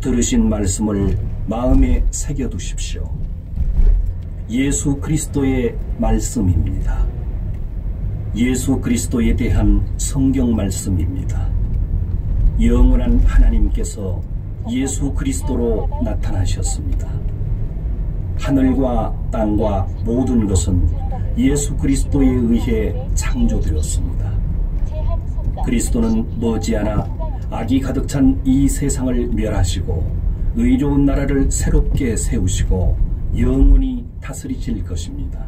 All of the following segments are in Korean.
들으신 말씀을 마음에 새겨두십시오. 예수 그리스도의 말씀입니다. 예수 그리스도에 대한 성경 말씀입니다. 영원한 하나님께서 예수 그리스도로 나타나셨습니다. 하늘과 땅과 모든 것은 예수 그리스도에 의해 창조되었습니다. 그리스도는 머지않아 악이 가득 찬 이 세상을 멸하시고 의로운 나라를 새롭게 세우시고 영원히 다스리실 것입니다.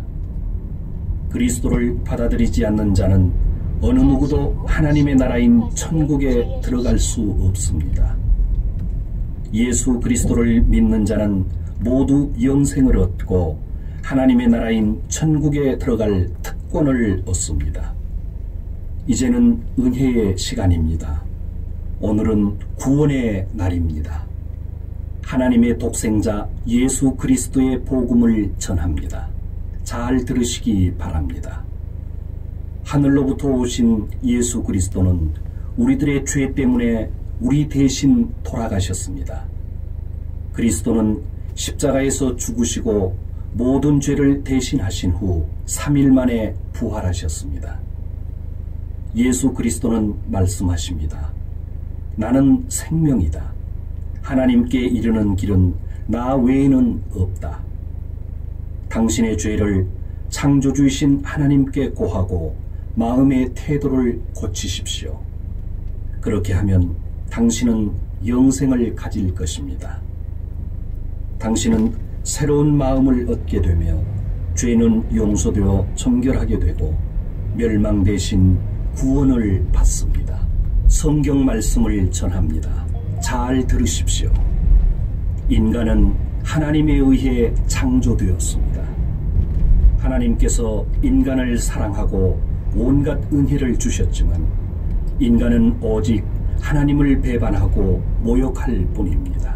그리스도를 받아들이지 않는 자는 어느 누구도 하나님의 나라인 천국에 들어갈 수 없습니다. 예수 그리스도를 믿는 자는 모두 영생을 얻고 하나님의 나라인 천국에 들어갈 특권을 얻습니다. 이제는 은혜의 시간입니다. 오늘은 구원의 날입니다. 하나님의 독생자 예수 그리스도의 복음을 전합니다. 잘 들으시기 바랍니다. 하늘로부터 오신 예수 그리스도는 우리들의 죄 때문에 우리 대신 돌아가셨습니다. 그리스도는 십자가에서 죽으시고 모든 죄를 대신하신 후 3일 만에 부활하셨습니다. 예수 그리스도는 말씀하십니다. 나는 생명이다. 하나님께 이르는 길은 나 외에는 없다. 당신의 죄를 창조주이신 하나님께 고하고 마음의 태도를 고치십시오. 그렇게 하면 당신은 영생을 가질 것입니다. 당신은 새로운 마음을 얻게 되며 죄는 용서되어 정결하게 되고 멸망 대신 구원을 받습니다. 성경 말씀을 전합니다. 잘 들으십시오. 인간은 하나님에 의해 창조되었습니다. 하나님께서 인간을 사랑하고 온갖 은혜를 주셨지만 인간은 오직 하나님을 배반하고 모욕할 뿐입니다.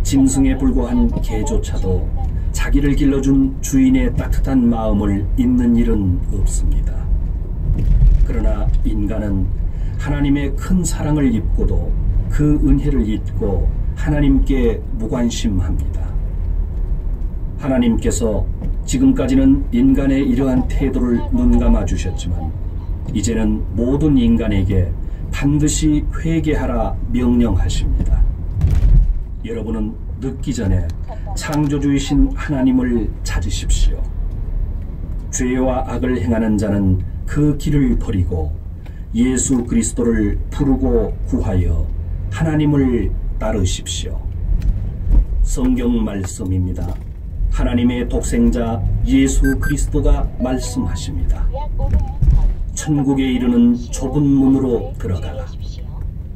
짐승에 불과한 개조차도 자기를 길러준 주인의 따뜻한 마음을 잊는 일은 없습니다. 그러나 인간은 하나님의 큰 사랑을 입고도 그 은혜를 잊고 하나님께 무관심합니다. 하나님께서 지금까지는 인간의 이러한 태도를 눈감아 주셨지만 이제는 모든 인간에게 반드시 회개하라 명령하십니다. 여러분은 늦기 전에 창조주이신 하나님을 찾으십시오. 죄와 악을 행하는 자는 그 길을 버리고 예수 그리스도를 부르고 구하여 하나님을 따르십시오. 성경 말씀입니다. 하나님의 독생자 예수 그리스도가 말씀하십니다. 천국에 이르는 좁은 문으로 들어가라.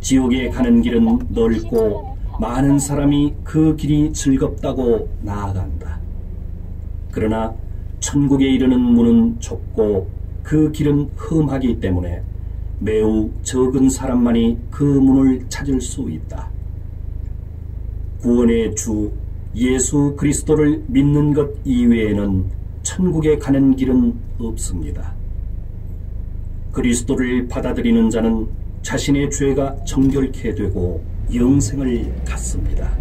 지옥에 가는 길은 넓고 많은 사람이 그 길이 즐겁다고 나아간다. 그러나 천국에 이르는 문은 좁고 그 길은 험하기 때문에 매우 적은 사람만이 그 문을 찾을 수 있다. 구원의 주 예수 그리스도를 믿는 것 이외에는 천국에 가는 길은 없습니다. 그리스도를 받아들이는 자는 자신의 죄가 정결케 되고 영생을 갖습니다.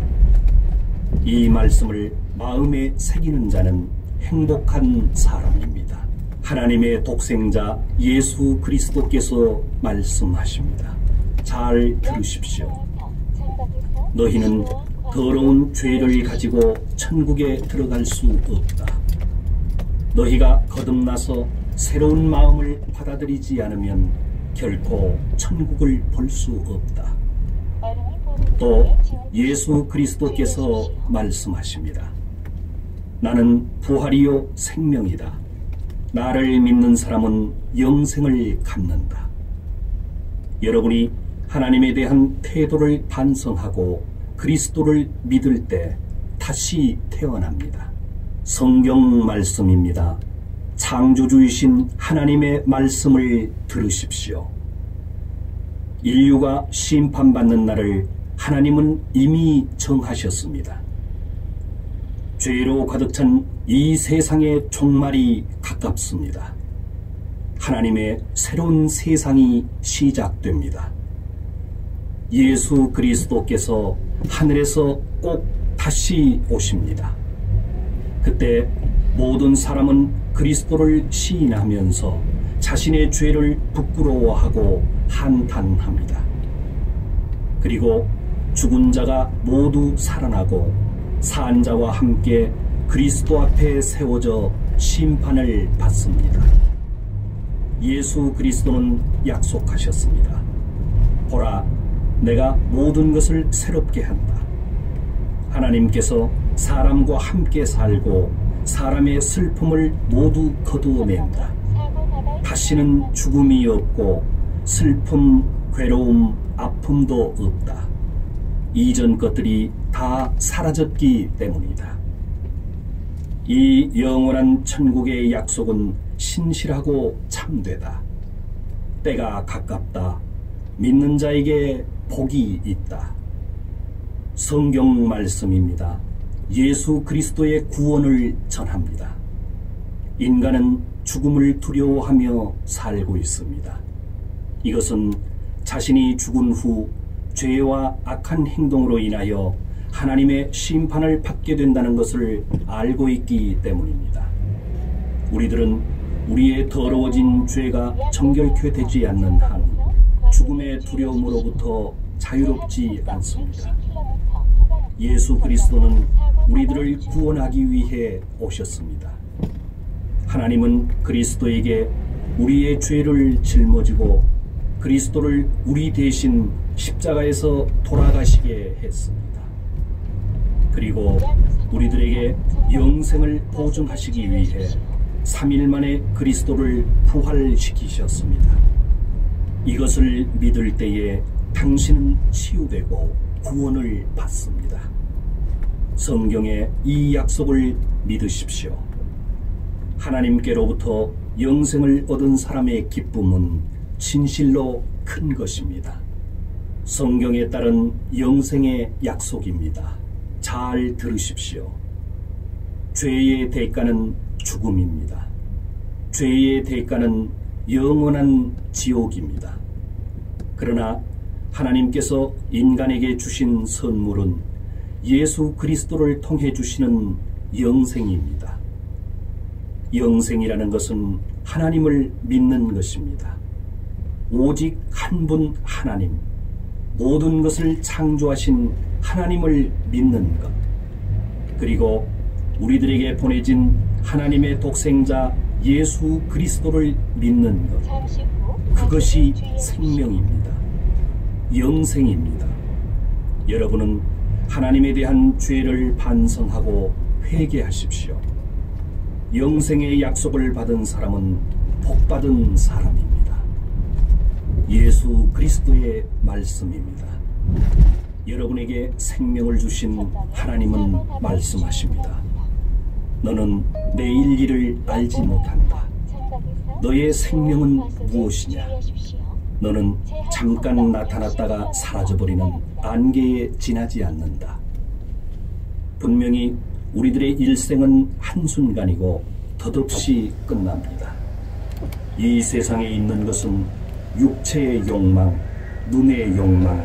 이 말씀을 마음에 새기는 자는 행복한 사람입니다. 하나님의 독생자 예수 그리스도께서 말씀하십니다. 잘 들으십시오. 너희는 더러운 죄를 가지고 천국에 들어갈 수 없다. 너희가 거듭나서 새로운 마음을 받아들이지 않으면 결코 천국을 볼 수 없다. 또 예수 그리스도께서 말씀하십니다. 나는 부활이요 생명이다. 나를 믿는 사람은 영생을 갖는다. 여러분이 하나님에 대한 태도를 반성하고 그리스도를 믿을 때 다시 태어납니다. 성경 말씀입니다. 창조주이신 하나님의 말씀을 들으십시오. 인류가 심판받는 날을 하나님은 이미 정하셨습니다. 죄로 가득 찬 이 세상의 종말이 가깝습니다. 하나님의 새로운 세상이 시작됩니다. 예수 그리스도께서 하늘에서 꼭 다시 오십니다. 그때 모든 사람은 그리스도를 시인하면서 자신의 죄를 부끄러워하고 한탄합니다. 그리고 죽은 자가 모두 살아나고 산 자와 함께 그리스도 앞에 세워져 심판을 받습니다. 예수 그리스도는 약속하셨습니다. 보라, 내가 모든 것을 새롭게 한다. 하나님께서 사람과 함께 살고 사람의 슬픔을 모두 거두어낸다. 다시는 죽음이 없고 슬픔, 괴로움, 아픔도 없다. 이전 것들이 다 사라졌기 때문이다. 이 영원한 천국의 약속은 신실하고 참되다. 때가 가깝다. 믿는 자에게 복이 있다. 성경 말씀입니다. 예수 그리스도의 구원을 전합니다. 인간은 죽음을 두려워하며 살고 있습니다. 이것은 자신이 죽은 후 죄와 악한 행동으로 인하여 하나님의 심판을 받게 된다는 것을 알고 있기 때문입니다. 우리들은 우리의 더러워진 죄가 정결케 되지 않는 한 죽음의 두려움으로부터 자유롭지 않습니다. 예수 그리스도는 우리들을 구원하기 위해 오셨습니다. 하나님은 그리스도에게 우리의 죄를 짊어지고 그리스도를 우리 대신 십자가에서 돌아가시게 했습니다. 그리고 우리들에게 영생을 보증하시기 위해 3일 만에 그리스도를 부활시키셨습니다. 이것을 믿을 때에 당신은 치유되고 구원을 받습니다. 성경의 이 약속을 믿으십시오. 하나님께로부터 영생을 얻은 사람의 기쁨은 진실로 큰 것입니다. 성경에 따른 영생의 약속입니다. 잘 들으십시오. 죄의 대가는 죽음입니다. 죄의 대가는 영원한 지옥입니다. 그러나 하나님께서 인간에게 주신 선물은 예수 그리스도를 통해 주시는 영생입니다. 영생이라는 것은 하나님을 믿는 것입니다. 오직 한 분 하나님, 모든 것을 창조하신 하나님을 믿는 것, 그리고 우리들에게 보내진 하나님의 독생자 예수 그리스도를 믿는 것, 그것이 생명입니다. 영생입니다. 여러분은 하나님에 대한 죄를 반성하고 회개하십시오. 영생의 약속을 받은 사람은 복받은 사람입니다. 예수 그리스도의 말씀입니다. 여러분에게 생명을 주신 하나님은 말씀하십니다. 너는 내일 일을 알지 못한다. 너의 생명은 무엇이냐? 너는 잠깐 나타났다가 사라져버리는 안개에 지나지 않는다. 분명히 우리들의 일생은 한순간이고 덧없이 끝납니다. 이 세상에 있는 것은 육체의 욕망, 눈의 욕망,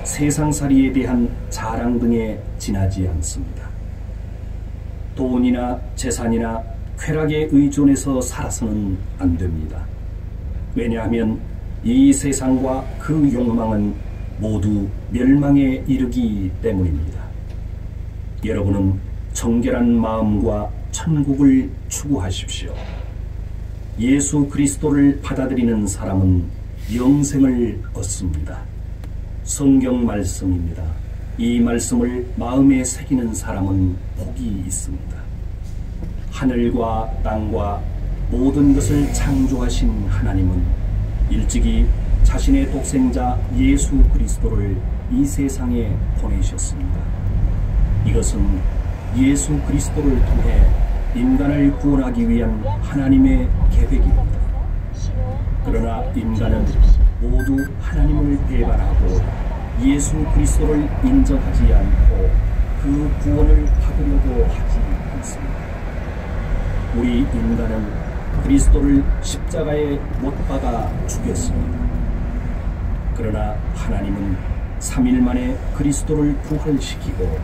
세상살이에 대한 자랑 등에 지나지 않습니다. 돈이나 재산이나 쾌락에 의존해서 살아서는 안 됩니다. 왜냐하면 이 세상과 그 욕망은 모두 멸망에 이르기 때문입니다. 여러분은 정결한 마음과 천국을 추구하십시오. 예수 그리스도를 받아들이는 사람은 영생을 얻습니다. 성경 말씀입니다. 이 말씀을 마음에 새기는 사람은 복이 있습니다. 하늘과 땅과 모든 것을 창조하신 하나님은 일찍이 자신의 독생자 예수 그리스도를 이 세상에 보내셨습니다. 이것은 예수 그리스도를 통해 인간을 구원하기 위한 하나님의 계획입니다. 그러나 인간은 모두 하나님을 배반하고 예수 그리스도를 인정하지 않고 그 구원을 받으려고 하지 않습니다. 우리 인간은 그리스도를 십자가에 못 박아 죽였습니다. 그러나 하나님은 3일 만에 그리스도를 부활시키고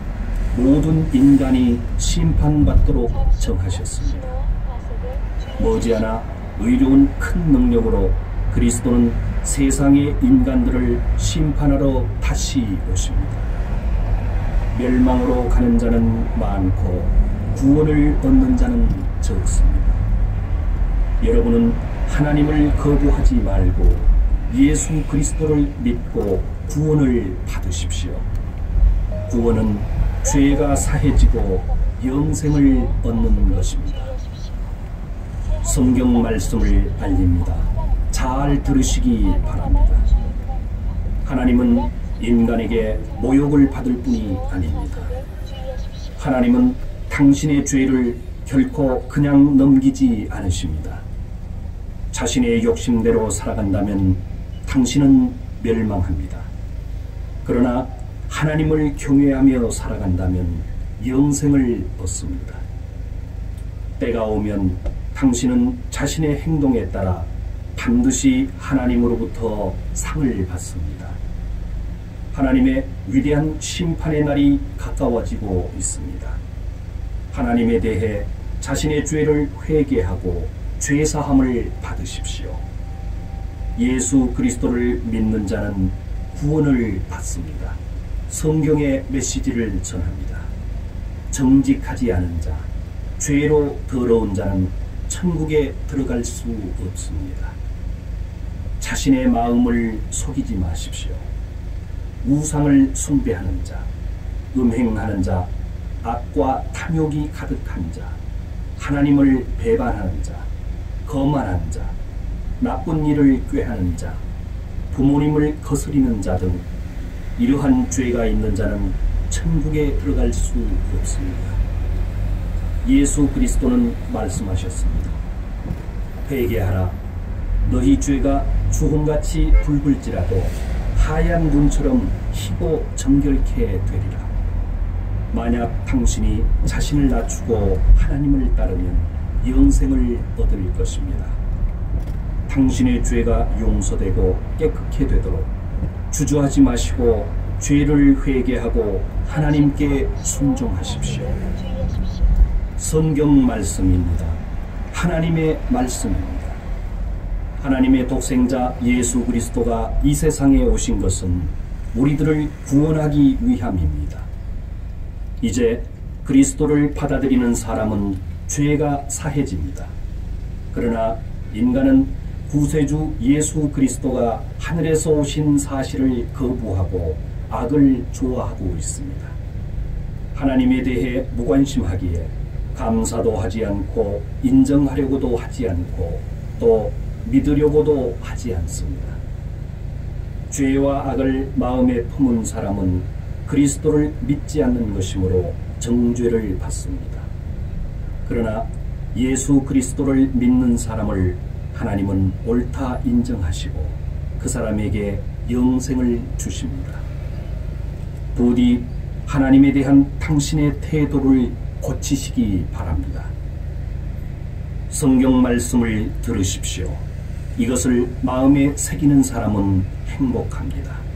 모든 인간이 심판받도록 정하셨습니다. 머지않아 의로운 큰 능력으로 그리스도는 세상의 인간들을 심판하러 다시 오십니다. 멸망으로 가는 자는 많고 구원을 얻는 자는 적습니다. 여러분은 하나님을 거부하지 말고 예수 그리스도를 믿고 구원을 받으십시오. 구원은 죄가 사해지고 영생을 얻는 것입니다. 성경 말씀을 알립니다. 잘 들으시기 바랍니다. 하나님은 인간에게 모욕을 받을 뿐이 아닙니다. 하나님은 당신의 죄를 결코 그냥 넘기지 않으십니다. 자신의 욕심대로 살아간다면 당신은 멸망합니다. 그러나 하나님을 경외하며 살아간다면 영생을 얻습니다. 때가 오면 당신은 자신의 행동에 따라 반드시 하나님으로부터 상을 받습니다. 하나님의 위대한 심판의 날이 가까워지고 있습니다. 하나님에 대해 자신의 죄를 회개하고 죄사함을 받으십시오. 예수 그리스도를 믿는 자는 구원을 받습니다. 성경의 메시지를 전합니다. 정직하지 않은 자, 죄로 더러운 자는 천국에 들어갈 수 없습니다. 자신의 마음을 속이지 마십시오. 우상을 숭배하는 자, 음행하는 자, 악과 탐욕이 가득한 자, 하나님을 배반하는 자, 거만한 자, 나쁜 일을 꾀하는 자, 부모님을 거스리는 자 등 이러한 죄가 있는 자는 천국에 들어갈 수 없습니다. 예수 그리스도는 말씀하셨습니다. 회개하라. 너희 죄가 주홍같이 붉을지라도 하얀 눈처럼 희고 정결케 되리라. 만약 당신이 자신을 낮추고 하나님을 따르면 영생을 얻을 것입니다. 당신의 죄가 용서되고 깨끗게 되도록 주저하지 마시고 죄를 회개하고 하나님께 순종하십시오. 성경 말씀입니다. 하나님의 말씀입니다. 하나님의 독생자 예수 그리스도가 이 세상에 오신 것은 우리들을 구원하기 위함입니다. 이제 그리스도를 받아들이는 사람은 죄가 사해집니다. 그러나 인간은 구세주 예수 그리스도가 하늘에서 오신 사실을 거부하고 악을 좋아하고 있습니다. 하나님에 대해 무관심하기에 감사도 하지 않고 인정하려고도 하지 않고 또 믿으려고도 하지 않습니다. 죄와 악을 마음에 품은 사람은 그리스도를 믿지 않는 것이므로 정죄를 받습니다. 그러나 예수 그리스도를 믿는 사람을 하나님은 옳다 인정하시고 그 사람에게 영생을 주십니다. 부디 하나님에 대한 당신의 태도를 고치시기 바랍니다. 성경 말씀을 들으십시오. 이것을 마음에 새기는 사람은 행복합니다.